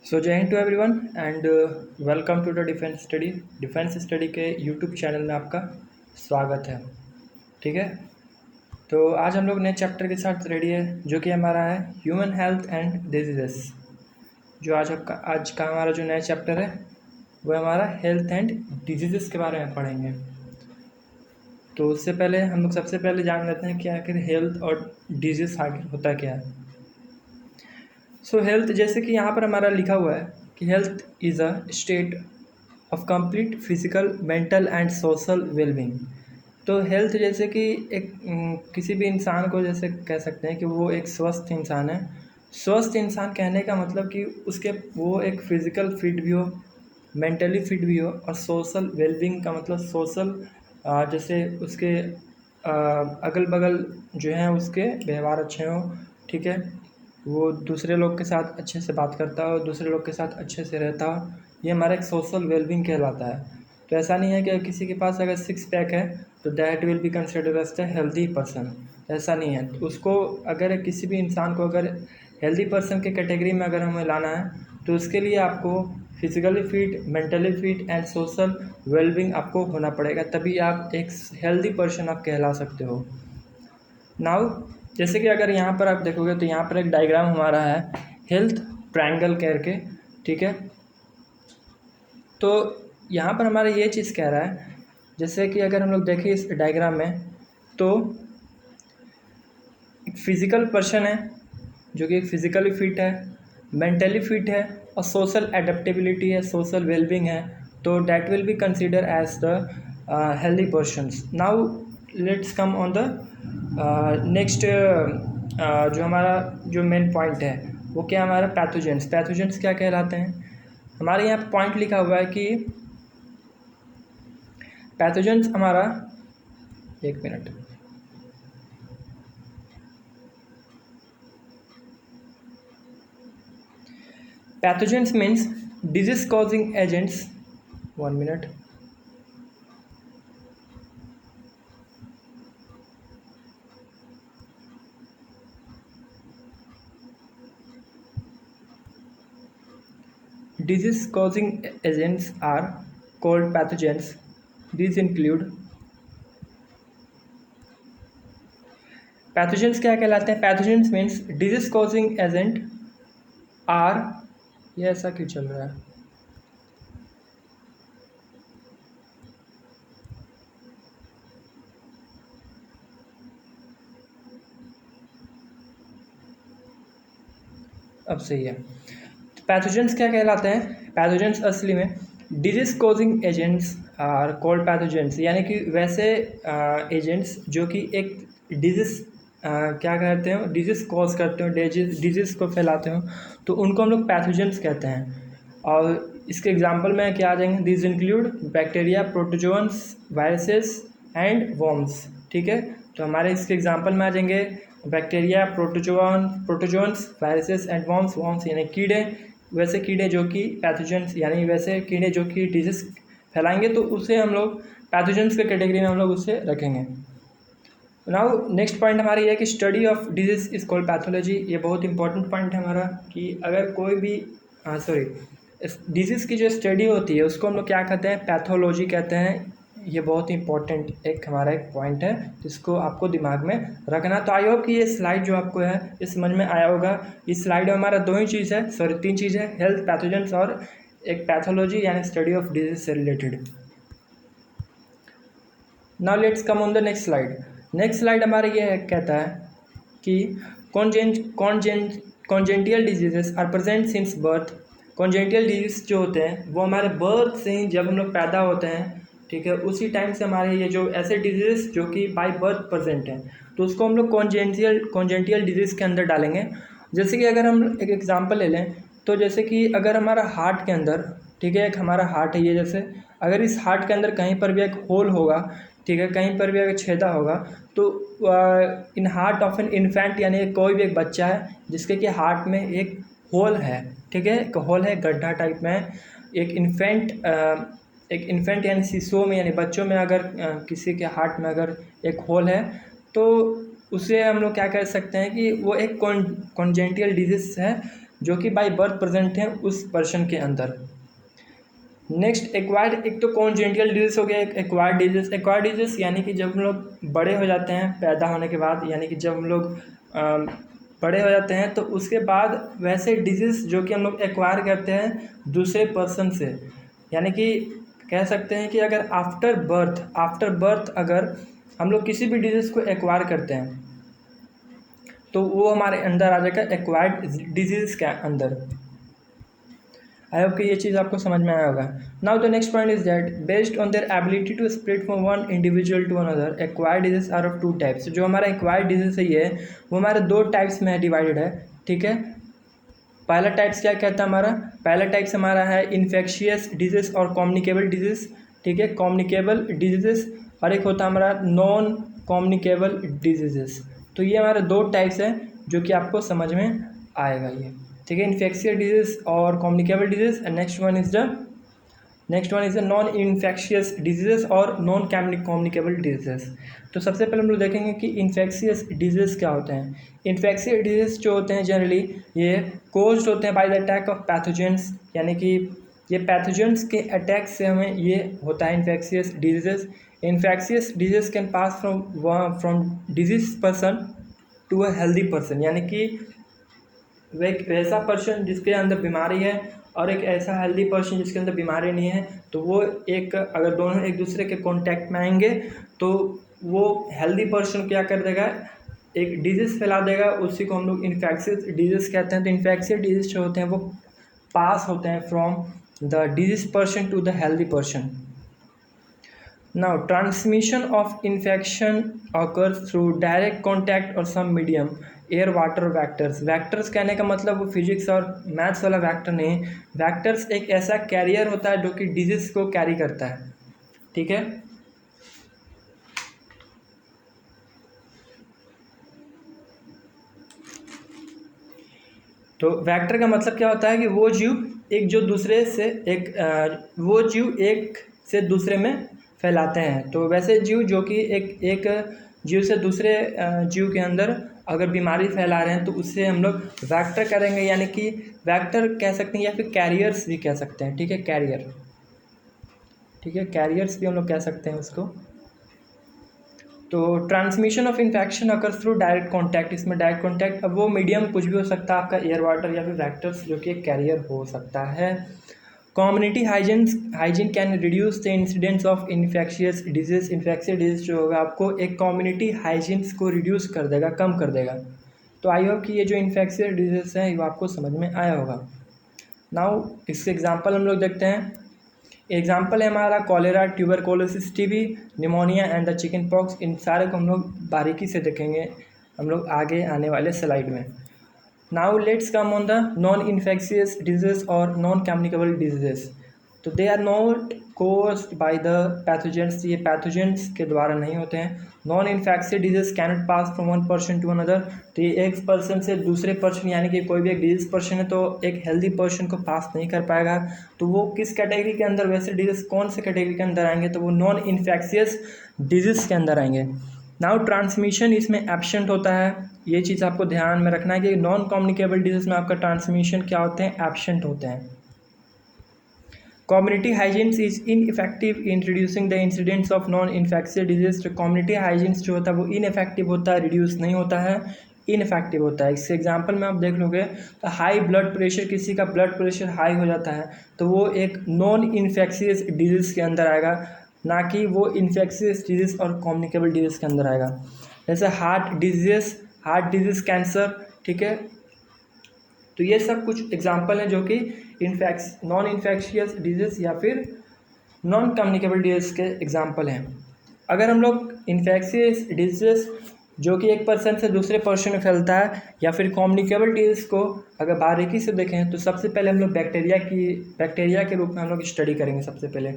सो जय हिंद to everyone and welcome to the defence study के यूट्यूब चैनल में आपका स्वागत है। ठीक है, तो आज हम लोग नए चैप्टर के साथ रेडी है जो कि हमारा है ह्यूमन हेल्थ एंड डिजीजेस। जो आज का हमारा जो नया चैप्टर है वो हमारा हेल्थ एंड डिजीजेस के बारे में पढ़ेंगे। तो उससे पहले हम लोग सबसे पहले जान लेते हैं कि आखिर हेल्थ और डिजीज़ आखिर होता क्या है। सो हेल्थ, जैसे कि यहाँ पर हमारा लिखा हुआ है कि health is a state of complete physical, mental and social wellbeing. तो हेल्थ जैसे कि एक किसी भी इंसान को जैसे कह सकते हैं कि वो एक स्वस्थ इंसान है। स्वस्थ इंसान कहने का मतलब कि उसके वो एक फिज़िकल फिट भी हो, मेंटली फिट भी हो, और सोशल वेलबींग का मतलब सोशल जैसे उसके अगल बगल जो हैं उसके व्यवहार अच्छे हों। ठीक है, वो दूसरे लोग के साथ अच्छे से बात करता हो, दूसरे लोग के साथ अच्छे से रहता हो, ये हमारा एक सोशल वेलबींग कहलाता है। तो ऐसा नहीं है कि किसी के पास अगर 6 पैक है तो that will be considered as the healthy person. ऐसा नहीं है। तो उसको अगर किसी भी इंसान को अगर हेल्दी पर्सन के कैटेगरी में अगर हमें लाना है तो उसके लिए आपको physically fit, mentally fit and social wellbeing आपको होना पड़ेगा, तभी आप एक हेल्दी पर्सन आप कहला सकते हो। नाउ जैसे कि अगर यहाँ पर आप देखोगे तो यहाँ पर एक डायग्राम हमारा है हेल्थ ट्रायंगल करके। ठीक है, तो यहाँ पर हमारा ये चीज़ कह रहा है, जैसे कि अगर हम लोग देखें इस डायग्राम में तो एक फिज़िकल पर्सन है जो कि फिज़िकली फिट है, मेंटली फिट है और सोशल एडेप्टेबिलिटी है, सोशल वेलबींग है, तो that will be consider as the healthy persons. Now let's come on the next. जो हमारा जो मेन पॉइंट है वो क्या, हमारा पैथोजेंस। पैथोजेंस क्या कहलाते हैं? हमारे यहाँ पॉइंट लिखा हुआ है कि पैथोजेंस हमारा, एक minute, pathogens means disease causing agents. 1 मिनट। Disease causing agents are called pathogens. These include, pathogens क्या कहलाते हैं? Pathogens means disease causing agent are, ये ऐसा क्यों चल रहा है? अब सही है। तो पैथोजेंस क्या कहलाते हैं? पैथोजेंस असली में disease causing agents are called pathogens, यानी कि वैसे एजेंट्स जो कि एक डिजीज क्या कहते हो, डिजीज कॉज करते हो, डिजीज को फैलाते हो, तो उनको हम लोग पैथोजेंस कहते हैं। और इसके एग्जांपल में क्या आ जाएंगे? This include bacteria, protozoans, viruses and worms. ठीक है, तो हमारे इसके एग्जांपल में आ जाएंगे bacteria, protozoans, viruses and worms. Worms यानी कीड़े, वैसे कीड़े जो कि पैथोजेंस, यानी वैसे कीड़े जो कि डिजीज फैलाएंगे, तो उसे हम लोग पैथोजेंस के कैटेगरी में हम लोग उसे रखेंगे। नाउ नेक्स्ट पॉइंट हमारी है कि study of disease is called pathology. ये बहुत इंपॉर्टेंट पॉइंट है हमारा कि अगर कोई भी डिजीज़ की जो स्टडी होती है उसको हम लोग क्या कहते हैं? पैथोलॉजी कहते हैं। ये बहुत ही इंपॉर्टेंट एक हमारा एक पॉइंट है जिसको आपको दिमाग में रखना। तो आई होप कि ये स्लाइड जो आपको है ये समझ में आया होगा। इस स्लाइड में हमारा दो ही चीज़ है, सॉरी 3 चीज़ है, हेल्थ, पैथोजेंस और एक पैथोलॉजी यानी स्टडी ऑफ डिजीज से related. Now let's come on the next slide. Next slide हमारा ये है, कहता है कि congenital diseases are present since birth. Congenital disease जो होते हैं वो हमारे बर्थ से ही, जब हम लोग पैदा होते हैं, ठीक है, उसी टाइम से हमारे ये जो ऐसे डिजीज़ जो कि बाय बर्थ प्रेजेंट हैं तो उसको हम लोग कॉन्जेंटियल डिजीज़ के अंदर डालेंगे। जैसे कि अगर हम एक एग्जांपल ले लें तो जैसे कि अगर हमारा हार्ट के अंदर, ठीक है, एक हमारा हार्ट है ये, जैसे अगर इस हार्ट के अंदर कहीं पर भी एक होल होगा, ठीक है, कहीं पर भी अगर छेदा होगा, तो in heart of an infant, यानी कोई भी एक बच्चा है जिसके कि हार्ट में एक होल है, ठीक है, एक होल है, गड्ढा टाइप में है, एक इन्फेंट यानी शिशुओं में, यानी बच्चों में अगर किसी के हार्ट में अगर एक होल है तो उसे हम लोग क्या कह सकते हैं कि वो एक कॉन्जेंटियल डिजीज़ है जो कि बाय बर्थ प्रेजेंट हैं उस पर्सन के अंदर। नेक्स्ट एक्वायर्ड, एक तो कॉन्जेनिटल डिजीज हो गया, एक एक्वायर्ड डिजीज। एक्वायर्ड डिजीज यानी कि जब हम लोग बड़े हो जाते हैं पैदा होने के बाद, यानी कि जब हम लोग बड़े हो जाते हैं तो उसके बाद वैसे डिजीज़ जो कि हम लोग एक्वायर करते हैं दूसरे पर्सन से, यानी कि कह सकते हैं कि अगर आफ्टर बर्थ अगर हम लोग किसी भी डिजीज़ को एक्वायर करते हैं तो वो हमारे अंदर आ जाएगा एक्वायर्ड डिजीज़ के अंदर। आई होप कि ये चीज़ आपको समझ में आया होगा। Now the next point is that based on their ability to spread from one individual to another, acquired disease are of two types. जो हमारा एक्वायर्ड डिजीज है ये वो हमारे दो टाइप्स में डिवाइडेड है, ठीक है। पहला टाइप्स क्या कहता है हमारा, पहला टाइप्स हमारा है इन्फेक्शियस डिजीज और कम्युनिकेबल डिजीज, ठीक है, कम्युनिकेबल डिजीजेस, और एक होता है हमारा नॉन कम्युनिकेबल डिजीजेस। तो ये हमारे दो टाइप्स हैं जो कि आपको समझ में आएगा ये, ठीक है, इन्फेक्शियस डिजीज और communicable disease. And next one is the non infectious diseases और नॉन कम्युनिकेबल डिजीजेस। तो सबसे पहले हम लोग देखेंगे कि इन्फेक्शियस डिजीज क्या होते हैं। इन्फेक्शियस डिजीज जो होते हैं जनरली ये कोज्ड होते हैं by the attack of pathogens, यानी कि ये पैथोजेंस के अटैक से हमें ये होता है infectious diseases. Infectious disease can pass from disease person to a healthy person, यानी कि वह एक ऐसा पर्सन जिसके अंदर बीमारी है और एक ऐसा हेल्दी पर्सन जिसके अंदर बीमारी नहीं है, तो वो एक अगर दोनों एक दूसरे के कांटेक्ट में आएंगे तो वो हेल्दी पर्सन क्या कर देगा, एक डिजीज़ फैला देगा, उसी को हम लोग इन्फेक्शियस डिजीज़ कहते हैं। तो इन्फेक्शियस डिजीज जो होते हैं वो पास होते हैं from the disease person to the healthy person. Now transmission of infection occurs through direct contact और some medium, air water vectors. Vectors कहने का मतलब वो फिजिक्स और मैथ्स वाला वैक्टर नहीं, वैक्टर्स एक ऐसा कैरियर होता है जो कि डिजीज को कैरी करता है, ठीक है। तो वैक्टर का मतलब क्या होता है कि वो जीव एक जो दूसरे से वो जीव एक से दूसरे में फैलाते हैं। तो वैसे जीव जो कि एक जीव से दूसरे जीव के अंदर अगर बीमारी फैला रहे हैं तो उससे हम लोग वैक्टर करेंगे, यानी कि वैक्टर कह सकते हैं या फिर कैरियर्स भी कह सकते हैं, ठीक है, कैरियर, ठीक है, कैरियर्स भी हम लोग कह सकते हैं उसको। तो transmission of infection occurs through direct contact, इसमें डायरेक्ट कॉन्टैक्ट, अब वो मीडियम कुछ भी हो सकता है आपका एयर वाटर या फिर वैक्टर्स जो कि एक कैरियर हो सकता है। Community hygiene can reduce the incidence of infectious disease. Infectious disease जो होगा आपको एक कम्युनिटी हाइजीन्स को रिड्यूस कर देगा, कम कर देगा। तो आई होप कि ये जो इन्फेक्शियस डिजीज हैं वो आपको समझ में आया होगा। नाउ इसके एग्जांपल हम लोग देखते हैं। एग्जाम्पल है हमारा cholera, tuberculosis, TB, pneumonia and the chicken pox. इन सारे को हम लोग बारीकी से देखेंगे हम लोग आगे आने वाले स्लाइड में। Now let's come on the non infectious disease और नॉन कम्युनिकेबल डिजीजेस। तो they are not caused by the pathogens, ये पैथोजेंस के द्वारा नहीं होते हैं। Non infectious disease cannot pass from one person to another, तो ये एक पर्सन से दूसरे पर्सन, यानी कि कोई भी एक डिजीज पर्सन है तो एक हेल्दी पर्सन को पास नहीं कर पाएगा। तो वो किस कैटेगरी के अंदर, वैसे डिजीज कौन से कैटेगरी के अंदर आएंगे, तो वो नॉन इन्फेक्शियस डिजीज के अंदर आएंगे। नाउ ट्रांसमिशन इसमें एब्सेंट होता है, ये चीज़ आपको ध्यान में रखना है कि नॉन कम्युनिकेबल डिजीज में आपका ट्रांसमिशन क्या होते हैं, एब्सेंट होते हैं। Community hygienes is ineffective in reducing the incidents of non infectious disease. तो कम्युनिटी हाइजीन्स जो होता है वो इनइफेक्टिव होता है, रिड्यूस नहीं होता है, इनइफेक्टिव होता है। इसके एग्जांपल में आप देख लोगे तो हाई ब्लड प्रेशर, किसी का ब्लड प्रेशर हाई हो जाता है तो वो एक नॉन इन्फेक्शियस डिजीज़ के अंदर आएगा, ना कि वो इन्फेक्शियस डिजीज़ और कम्युनिकेबल डिजीज़ के अंदर आएगा। जैसे हार्ट डिजीज़, कैंसर, ठीक है। तो ये सब कुछ एग्जांपल हैं जो कि नॉन इन्फेक्शियस डिजीज़ या फिर नॉन कम्युनिकेबल डिजीज़ के एग्जांपल हैं। अगर हम लोग इन्फेक्शियस डिजीज़ जो कि एक पर्सन से दूसरे पर्सन में फैलता है या फिर कम्युनिकेबल डिजीज़ को अगर बारीकी से देखें तो सबसे पहले हम लोग बैक्टीरिया के रूप में हम लोग स्टडी करेंगे सबसे पहले,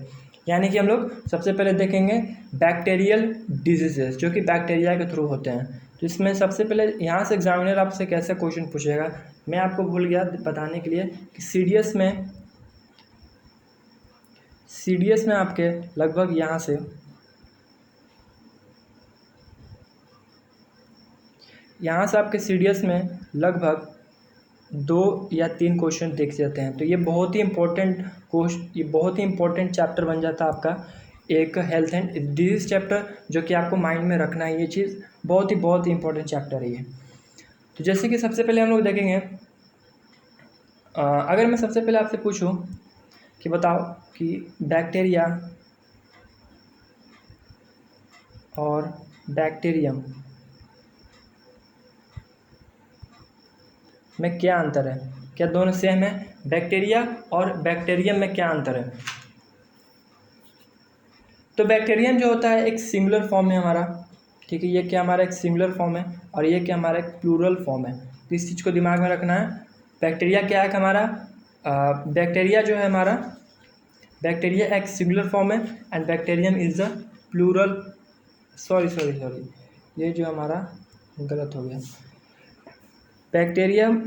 यानी कि हम लोग सबसे पहले देखेंगे बैक्टीरियल डिजीजेस जो कि बैक्टीरिया के थ्रू होते हैं। तो इसमें सबसे पहले यहाँ से एग्जामिनर आपसे कैसा क्वेश्चन पूछेगा, मैं आपको भूल गया बताने के लिए कि सीडीएस में आपके लगभग यहाँ से आपके सीडीएस में लगभग 2 या 3 क्वेश्चन देख जाते हैं। तो ये बहुत ही इम्पोर्टेंट चैप्टर बन जाता है आपका एक हेल्थ एंड डिजीज़ चैप्टर, जो कि आपको माइंड में रखना है। ये चीज़ बहुत ही इम्पोर्टेंट चैप्टर है ये। तो जैसे कि सबसे पहले हम लोग देखेंगे, अगर मैं सबसे पहले आपसे पूछूं कि बताओ कि बैक्टीरिया और बैक्टीरियम में क्या अंतर है, क्या दोनों सेम है? बैक्टीरिया और बैक्टीरियम में क्या अंतर है? तो बैक्टीरियम जो होता है एक सिंगुलर फॉर्म है हमारा, ठीक है। ये क्या हमारा एक सिंगुलर फॉर्म है और ये क्या हमारा एक प्लूरल फॉर्म है। तो इस चीज़ को दिमाग में रखना है। बैक्टीरिया क्या है हमारा, बैक्टीरिया जो है हमारा, बैक्टीरिया एक सिंगुलर फॉर्म है and bacterium is the plural. Sorry, ये जो हमारा गलत हो गया। बैक्टीरियम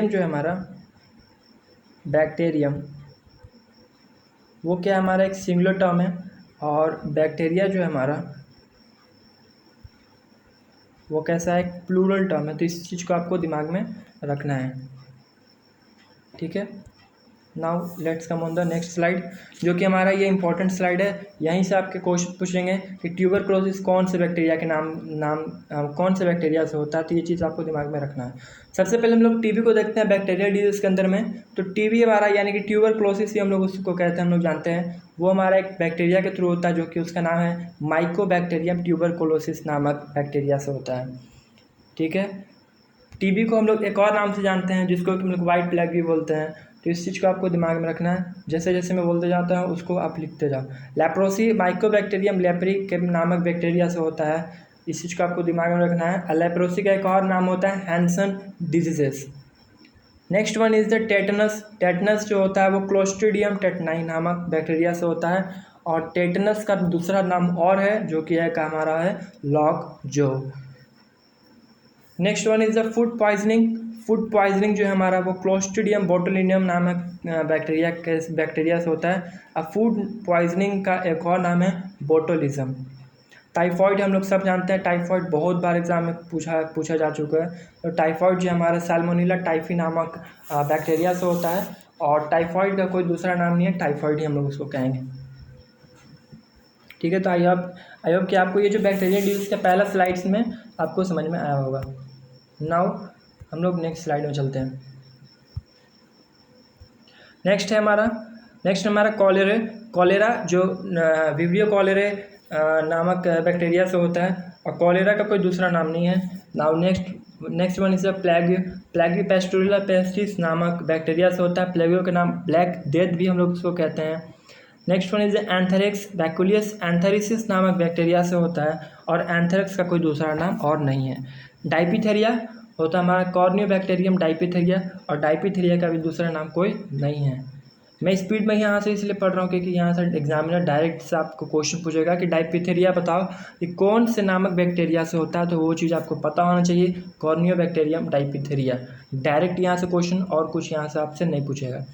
जो है हमारा, बैक्टीरियम वो क्या हमारा एक सिंगुलर टर्म है और बैक्टीरिया जो है हमारा वो कैसा है, एक प्लूरल टर्म है। तो इस चीज़ को आपको दिमाग में रखना है, ठीक है। Now let's come on the next slide, जो कि हमारा ये इंपॉर्टेंट स्लाइड है। यहीं से आपके क्वेश्चन पूछेंगे कि ट्यूबरक्लोसिस कौन से बैक्टीरिया के कौन से बैक्टीरिया से होता है। तो ये चीज़ आपको दिमाग में रखना है। सबसे पहले हम लोग टीबी को देखते हैं बैक्टीरियल डिजीज के अंदर में। तो टीबी हमारा यानी कि ट्यूबरक्लोसिस ही हम लोग उसको कहते हैं, हम लोग जानते हैं। वो हमारा एक बैक्टीरिया के थ्रू होता है, जो कि उसका नाम है माइकोबैक्टीरियम ट्यूबरकुलोसिस नामक बैक्टीरिया से होता है, ठीक है। टीबी को हम लोग एक और नाम से जानते हैं, जिसको हम लोग वाइट प्लेग भी बोलते हैं। तो इस चीज़ को आपको दिमाग में रखना है। जैसे जैसे मैं बोलते जाता हूँ उसको आप लिखते जाओ। लेप्रोसी माइकोबैक्टीरियम लेप्री के नामक बैक्टीरिया से होता है। इस चीज़ को आपको दिमाग में रखना है। लेप्रोसी का एक और नाम होता है Hansen diseases. Next one is the tetanus. Tetanus जो होता है वो क्लोस्ट्रीडियम टेटनाई नामक बैक्टीरिया से होता है। और टेटनस का दूसरा नाम और है, जो कि है हमारा है लॉक जो। Next one is the food poisoning. Food poisoning जो है हमारा वो क्लोस्ट्रीडियम बोटुलिनियम नामक बैक्टीरिया से होता है। अब फूड पॉइजनिंग का एक और नाम है बोटुलिज्म। टाइफॉइड हम लोग सब जानते हैं, टाइफॉइड बहुत बार एग्जाम में पूछा जा चुका है। तो टाइफॉइड जो हमारा सैल्मोनेला टाइफी नामक बैक्टीरिया से होता है। और टाइफॉइड का कोई दूसरा नाम नहीं है, टाइफॉइड ही हम लोग उसको कहेंगे, ठीक है। तो आई होप कि आपको ये जो बैक्टीरियल डिजीज का पहला स्लाइड्स में आपको समझ में आया होगा। नाउ हम लोग नेक्स्ट स्लाइड में चलते हैं। नेक्स्ट हमारा कॉलेरा जो विब्रियो कॉलेरे नामक बैक्टीरिया से होता है। और कॉलेरा का कोई दूसरा नाम नहीं है। Now next one is plague Pasteurella pestis नामक बैक्टीरिया से होता है। प्लेगियो का नाम ब्लैक डेथ भी हम लोग उसको कहते हैं। नेक्स्ट वन इज एंथेरिक्स बैकुलियस एंथेरिसिस नामक बैक्टीरिया से होता है। और एंथेरिक्स का कोई दूसरा नाम और नहीं है। डाइपीथेरिया होता है हमारा कॉर्नियोबैक्टीरियम डाइपीथेरिया। और डाइपीथेरिया का भी दूसरा नाम कोई नहीं है। मैं स्पीड में यहाँ से इसलिए पढ़ रहा हूँ क्योंकि यहाँ से एग्जामिनर डायरेक्ट से आपको क्वेश्चन पूछेगा कि डाइपीथेरिया बताओ कि कौन से नामक बैक्टीरिया से होता है। तो वो चीज़ आपको पता होना चाहिए, कॉर्नियोबैक्टीरियम डाइपीथेरिया। डायरेक्ट यहाँ से क्वेश्चन और कुछ यहाँ से आपसे नहीं पूछेगा।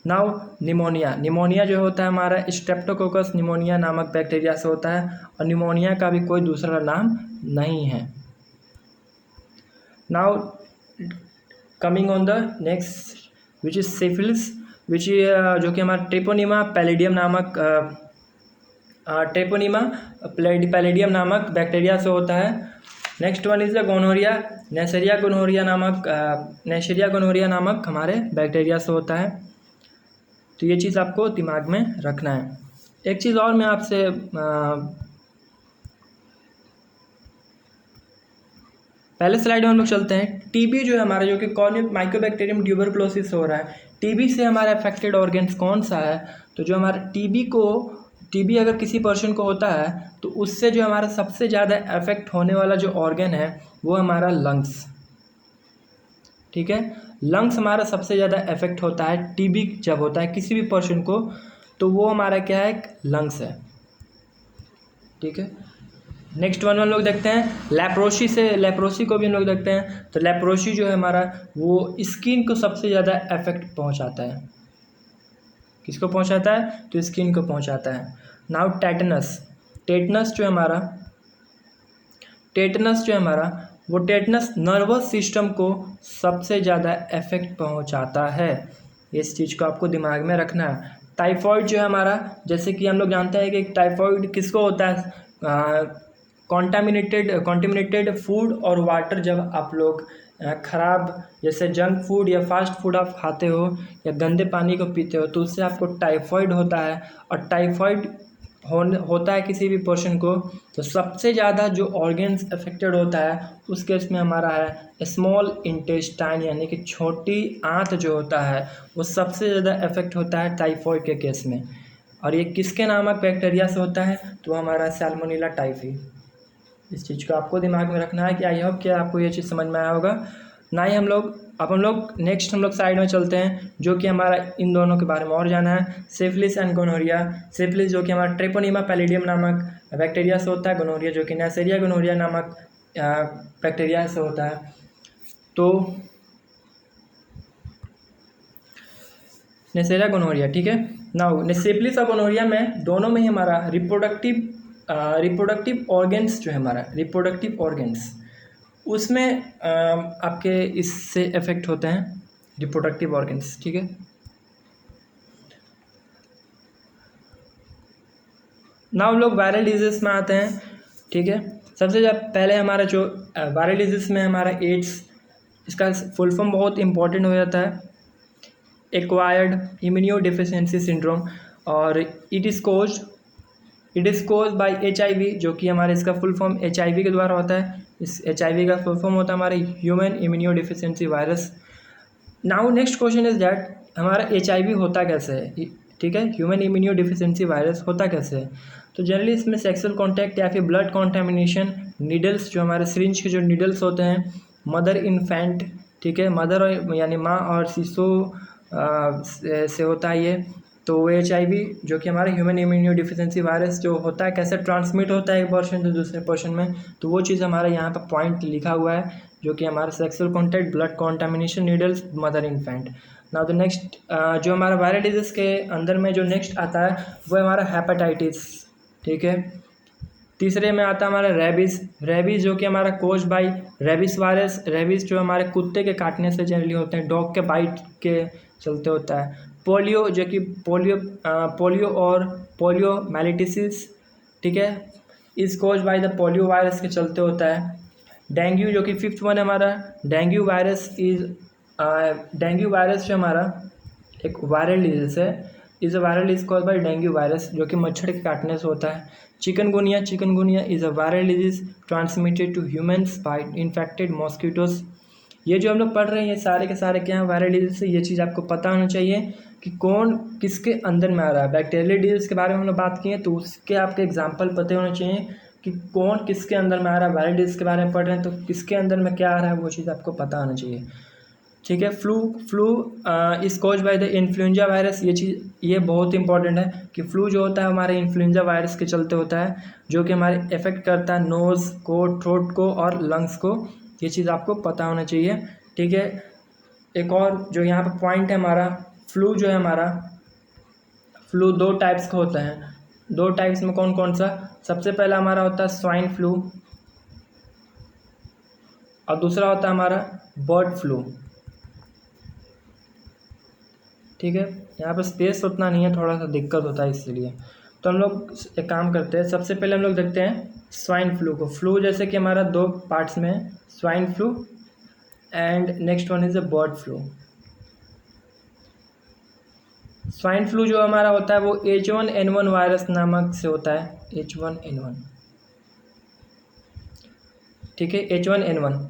नाउ निमोनिया जो होता है हमारा स्ट्रेप्टोकोकस निमोनिया नामक बैक्टीरिया से होता है। और निमोनिया का भी कोई दूसरा नाम नहीं है। Now coming on the next which is syphilis, जो कि हमारा ट्रिपोनिमा पैलिडियम नामक बैक्टीरिया से होता है। Next one is the gonorrhoea Neisseria gonorrhoeae नामक हमारे बैक्टीरिया से होता है। तो ये चीज़ आपको दिमाग में रखना है। एक चीज़ और मैं आपसे पहले स्लाइड में हम लोग चलते हैं। टीबी जो है हमारा, जो कि माइकोबैक्टीरियम ट्यूबरकुलोसिस हो रहा है, टीबी से हमारा अफेक्टेड ऑर्गन्स कौन सा है? तो जो हमारा टीबी अगर किसी पर्सन को होता है तो उससे जो हमारा सबसे ज़्यादा अफेक्ट होने वाला जो ऑर्गन है वो हमारा लंग्स, ठीक है। लंग्स हमारा सबसे ज़्यादा अफेक्ट होता है टीबी जब होता है किसी भी पर्सन को, तो वो हमारा क्या है, लंग्स है, ठीक है। नेक्स्ट वन हम लोग देखते हैं लेप्रोसी को भी हम लोग देखते हैं। तो लेप्रोसी जो है हमारा वो स्किन को सबसे ज़्यादा इफेक्ट पहुंचाता है। किसको पहुंचाता है? तो स्किन को पहुंचाता है। नाउ टेटनस जो है हमारा, टेटनस जो है हमारा, वो टेटनस नर्वस सिस्टम को सबसे ज़्यादा इफेक्ट पहुंचाता है। इस चीज़ को आपको दिमाग में रखना है। टाइफॉइड जो है हमारा, जैसे कि हम लोग जानते हैं कि टाइफॉइड किसको होता है, कॉन्टेमिनेटेड फूड और वाटर जब आप लोग ख़राब जैसे जंक फूड या फास्ट फूड आप खाते हो या गंदे पानी को पीते हो तो उससे आपको टाइफॉइड होता है। और टाइफॉइड होता है किसी भी पर्सन को तो सबसे ज़्यादा जो ऑर्गन्स अफेक्टेड होता है उस केस में हमारा है स्मॉल इंटेस्टाइन, यानी कि छोटी आंत जो होता है वो सबसे ज़्यादा इफेक्ट होता है टाइफॉइड के केस में। और ये किसके नामक बैक्टीरिया से होता है, तो हमारा सैल्मोनेला टाइफी। इस चीज़ को आपको दिमाग में रखना है कि आई होप कि आपको ये चीज़ समझ में आया होगा। ना ही हम लोग नेक्स्ट साइड में चलते हैं, जो कि हमारा इन दोनों के बारे में और जाना है, सिफिलिस एंड गोनोरिया। सिफिलिस जो कि हमारा ट्रेपोनीमा पैलिडियम नामक बैक्टीरिया से होता है, गोनोरिया जो कि नेसेरिया गोनोरिया नामक बैक्टीरिया से होता है। तो नेसेरिया गोनोरिया, ठीक है। नाउ सिफिलिस और गोनोरिया में दोनों में ही हमारा रिप्रोडक्टिव ऑर्गन्स जो है हमारा रिप्रोडक्टिव ऑर्गन्स उसमें आपके इससे इफेक्ट होते हैं रिप्रोडक्टिव ऑर्गन्स, ठीक है। नाउ हम लोग वायरल डिजीज़ में आते हैं, ठीक है। सबसे पहले हमारा जो वायरल डिजीज़ में हमारा एड्स, इसका फुल फॉर्म बहुत इंपॉर्टेंट हो जाता है, एक्वायर्ड इम्यूनोडेफिशिएंसी सिंड्रोम। और it is caused by HIV, जो कि हमारे इसका फुल फॉर्म HIV के द्वारा होता है। इस HIV का फुल फॉर्म होता है हमारे human immunodeficiency virus. Now next question is that हमारा HIV होता कैसे है, ठीक है। ह्यूमन इम्यूनोडेफिशिएंसी वायरस होता कैसे है, तो जनरली इसमें सेक्सुअल कांटेक्ट या फिर ब्लड कॉन्टेमिनेशन, नीडल्स जो हमारे सिरिंज के जो नीडल्स होते हैं, मदर इन्फेंट, ठीक है, मदर यानी माँ और शिशु से होता है ये। तो HIV जो कि हमारे ह्यूमन इम्यूनोडेफिशिएंसी वायरस जो होता है, कैसे ट्रांसमिट होता है एक पर्सन से दूसरे पर्सन में, तो वो चीज़ हमारे यहाँ पर पॉइंट लिखा हुआ है, जो कि हमारा sexual contact, blood contamination, needles, mother infant. Now the next जो हमारा वायरल डिजीज़ के अंदर में जो नेक्स्ट आता है वो है हमारा हेपेटाइटिस, ठीक है। तीसरे में आता है हमारा रेबीज़ जो कि हमारा कोज बाई रेबीज़ वायरस। रेबीज़ जो हमारे कुत्ते के काटने से जनरली होते हैं, डॉग के बाइट के चलते होता है। पोलियो जो कि पोलियो और पोलियोमाइलिटिस, ठीक है, is cause by the polio virus के चलते होता है। डेंगू जो कि फिफ्थ वन है हमारा, डेंगू वायरस जो हमारा एक वायरल डिजीज है, is a viral disease cause by dengue virus, जो कि मच्छर के काटने से होता है। Chikungunya is a viral disease transmitted to humans by infected mosquitoes. ये जो हम लोग पढ़ रहे हैं ये सारे के सारे क्या हैं, वायरल डिजीज से। ये चीज़ आपको पता होना चाहिए कि कौन किसके अंदर में आ रहा है। बैक्टीरियल डिजीज़ के बारे में हम लोग बात किए तो उसके आपके एग्जाम्पल पता होने चाहिए कि कौन किसके अंदर में आ रहा है। वायरल डिजीज़ के बारे में पढ़ रहे हैं तो किसके अंदर में क्या आ रहा है वो चीज़ आपको पता होना चाहिए, ठीक है। Flu is cause by the influenza virus. ये बहुत इंपॉर्टेंट है कि फ्लू जो होता है हमारे इन्फ्लुएंजा वायरस के चलते होता है, जो कि हमारे इफेक्ट करता है नोज़ को, थ्रोट को और लंग्स को। ये चीज़ आपको पता होना चाहिए, ठीक है। एक और जो यहाँ पर पॉइंट है हमारा, फ्लू जो है हमारा, फ्लू दो टाइप्स का होता है। दो टाइप्स में कौन कौन सा, सबसे पहला हमारा होता है स्वाइन फ्लू और दूसरा होता है हमारा बर्ड फ्लू, ठीक है। यहाँ पर स्पेस उतना नहीं है, थोड़ा सा दिक्कत होता है इसलिए। तो हम लोग एक काम करते हैं, सबसे पहले हम लोग देखते हैं स्वाइन फ्लू को। फ्लू जैसे कि हमारा दो पार्ट्स में है, swine flu and next one is a bird flu. Swine flu जो हमारा होता है वो H1N1 वायरस नामक से होता है, H1N1, ठीक है, H1N1।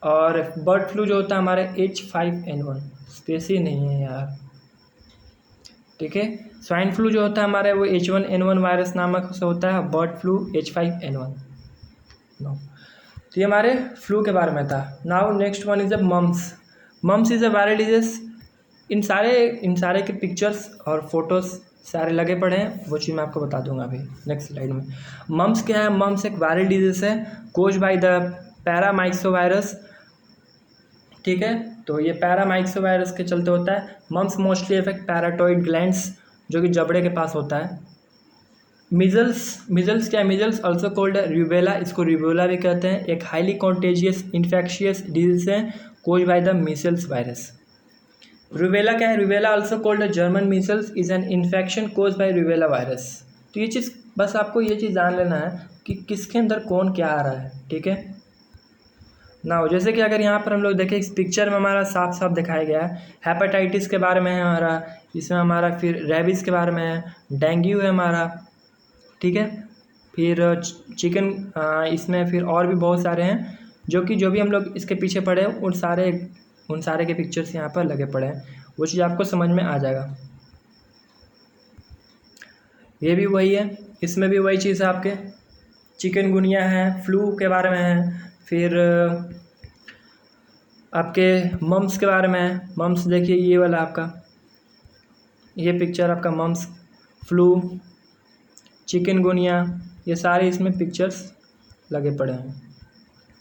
और बर्ड फ्लू जो होता है हमारा H5N1, स्पेस ही नहीं है यार, ठीक है। स्वाइन फ्लू जो होता है हमारा वो H1N1 वायरस नामक से होता है, बर्ड फ्लू H5N1। तो ये हमारे फ्लू के बारे में था। Now next one is a mumps is a viral disease. इन सारे के पिक्चर्स और फोटोज सारे लगे पड़े हैं, वो चीज़ मैं आपको बता दूंगा अभी नेक्स्ट स्लाइड में। मम्स क्या है, मम्स एक वायरल डिजीज है कोज बाय द पैरामाइक्सोवायरस, ठीक है। तो ये पैरामाइक्सोवायरस के चलते होता है। मम्स मोस्टली इफेक्ट पैराटॉइड ग्लैंड्स, जो कि जबड़े के पास होता है। मिजल्स क्या है? मिजल्स ऑल्सो कोल्ड रूबेला, इसको रूबेला भी कहते हैं, एक हाईली कॉन्टेजियस इन्फेक्शियस डिजीज है कोज by the measles virus. Rubella क्या है? Rubella also called German measles is an infection cause by rubella virus. तो ये चीज़ बस आपको ये चीज़ जान लेना है कि किसके अंदर कौन क्या आ रहा है, ठीक है ना। जैसे कि अगर यहाँ पर हम लोग देखें इस पिक्चर में हमारा साफ साफ दिखाया गया है, हेपेटाइटिस के बारे में है हमारा, इसमें हमारा फिर रेबीज़ के बारे में है, डेंगू है हमारा, ठीक है, फिर चिकन, इसमें फिर और भी बहुत सारे हैं जो भी हम लोग इसके पीछे पड़े हैं उन सारे के पिक्चर्स यहाँ पर लगे पड़े हैं, वो चीज़ आपको समझ में आ जाएगा। ये भी वही है, इसमें भी वही चीज़ है, आपके चिकनगुनिया है, फ्लू के बारे में है, फिर आपके मम्स के बारे में है। मम्स देखिए ये वाला आपका, ये पिक्चर आपका मम्स, फ्लू, चिकनगुनिया, ये सारे इसमें पिक्चर्स लगे पड़े हैं,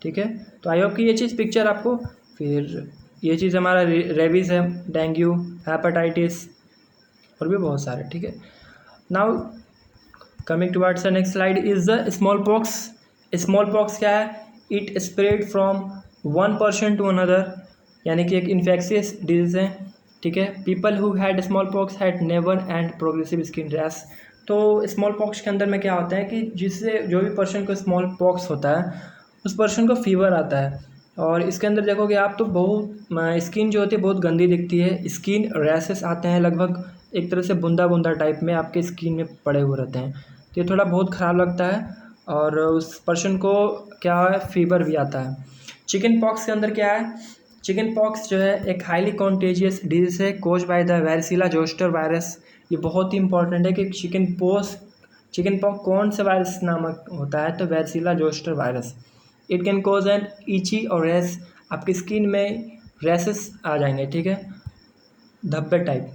ठीक है। तो आई होप कि ये चीज़ पिक्चर आपको, फिर ये चीज़ हमारा रेबीज़ है, डेंगू, हेपेटाइटिस और भी बहुत सारे, ठीक है। Now coming towards the next slide is the smallpox. Smallpox क्या है? It spread from one person to another, यानी कि एक इन्फेक्शियस डिजीज है, ठीक है। People who had smallpox had fever and progressive skin rash. तो smallpox के अंदर में क्या होता है कि जिससे जो भी पर्सन को स्मॉल पॉक्स होता है उस पर्सन को फीवर आता है, और इसके अंदर देखोगे आप तो बहुत स्किन जो होती है बहुत गंदी दिखती है, स्किन रैशेस आते हैं, लगभग एक तरह से बूंदा बूंदा टाइप में आपके स्किन में पड़े हुए रहते हैं, तो ये थोड़ा बहुत ख़राब लगता है, और उस पर्सन को क्या है, फीवर भी आता है। चिकन पॉक्स के अंदर क्या है? चिकन पॉक्स जो है एक हाईली कॉन्टेजियस डिजीज है कोज by the varicella zoster virus. ये बहुत ही इंपॉर्टेंट है कि चिकन पॉक्स कौन सा वायरस नामक होता है? तो varicella zoster virus. It can cause an itchy और रैश, आपकी स्किन में रैसेस आ जाएंगे, ठीक है, धब्बे टाइप।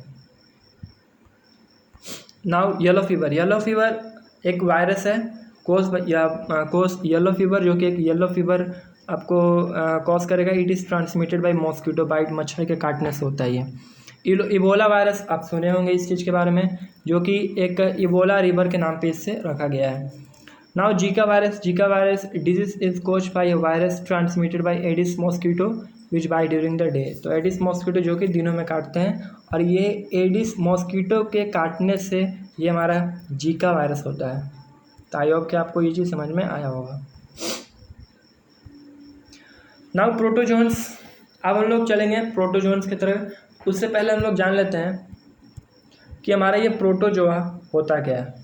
नाउ येलो फीवर एक वायरस है कोज येलो फीवर, जो कि एक येलो फीवर आपको कॉज करेगा। It is transmitted by mosquito bite, मच्छर के काटने से होता है ये। इबोला वायरस आप सुने होंगे इस चीज़ के बारे में, जो कि एक इबोला रिवर के नाम पे इससे रखा गया है। Now Zika virus disease is cause by a virus transmitted by Aedes mosquito which bite during the day. तो एडिस मॉस्किटो जो कि दिनों में काटते हैं, और ये एडिस मॉस्किटो के काटने से ये हमारा जीका वायरस होता है। तो आई होप कि आपको ये चीज़ समझ में आया होगा। नाउ प्रोटोजोन्स, अब हम लोग चलेंगे प्रोटोजोन्स की तरफ। उससे पहले हम लोग जान लेते हैं कि हमारा ये प्रोटोजोआ होता क्या है।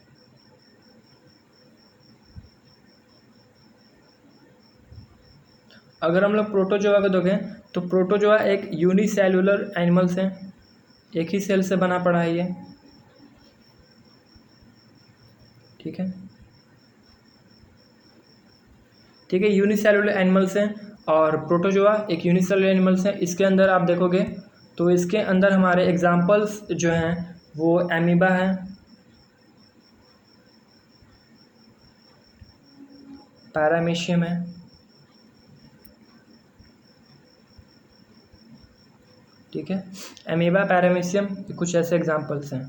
अगर हम लोग प्रोटोजोआ को देखें तो प्रोटोजोआ एक यूनिसेलुलर एनिमल्स हैं, एक ही सेल से बना पड़ा है ये, ठीक है, यूनिसेलुलर एनिमल्स हैं, और प्रोटोजोआ एक यूनिसेलुलर एनिमल्स हैं। इसके अंदर आप देखोगे तो इसके अंदर हमारे एग्जाम्पल्स जो हैं वो एमीबा है, पैरामीशियम है, ठीक है, एमीबा, पैरामीशियम, कुछ ऐसे एग्जाम्पल्स हैं।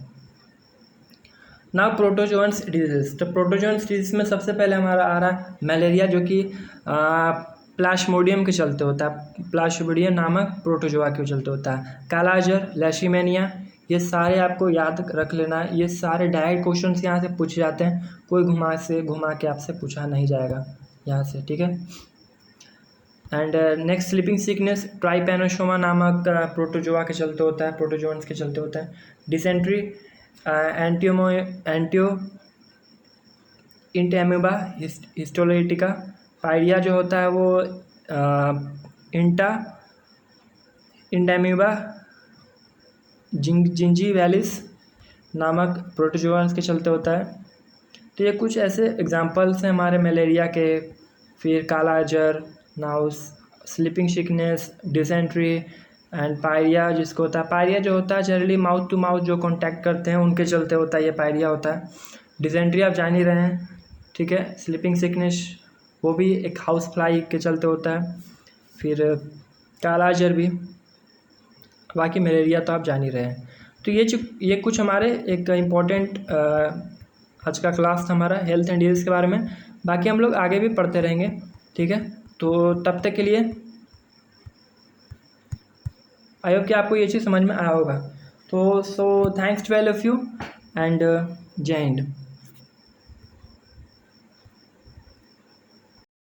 नाउ प्रोटोजोन्स डिजीज, तो प्रोटोजोन्स डिजीज में सबसे पहले हमारा आ रहा है मलेरिया, जो कि प्लाज्मोडियम के चलते होता है, प्लाज्मोडियम नामक प्रोटोजोआ के चलते होता है। कालाजार, लेशिमेनिया, ये सारे आपको याद रख लेना है, ये सारे डायरेक्ट क्वेश्चंस यहाँ से पूछे जाते हैं, कोई घुमा के आपसे पूछा नहीं जाएगा यहाँ से, ठीक है। And next sleeping sickness, trypanosoma नामक प्रोटोजोआ के चलते होता है, प्रोटोजोन्स के चलते होता है। Dysentery, इंटेमीबा histolytica. पायरिया जो होता है वो इंटेमीबा जिंजीवैलिस नामक प्रोटोजोन्स के चलते होता है। तो ये कुछ ऐसे एग्जांपल्स हैं हमारे मलेरिया के। फिर कालाजार, नाउस, sleeping sickness, dysentery and pyorrhoea जिसको होता है। पायरिया जो होता है जनरली माउथ टू माउथ जो कांटेक्ट करते हैं उनके चलते होता है, ये पायरिया होता है। डिसेंट्री आप जान ही रहे हैं, ठीक है। स्लीपिंग सिकनेस वो भी एक हाउस फ्लाई के चलते होता है। फिर कालाजार भी, बाकी मलेरिया तो आप जान ही रहे हैं। तो ये कुछ हमारे एक इम्पॉर्टेंट आज का क्लास था हमारा हेल्थ एंड डिजीज़ के बारे में। बाकी हम लोग आगे भी पढ़ते रहेंगे, ठीक है। तो तब तक के लिए आई होप कि आपको ये चीज़ समझ में आया होगा। तो thanks to all of you and जय हिंद।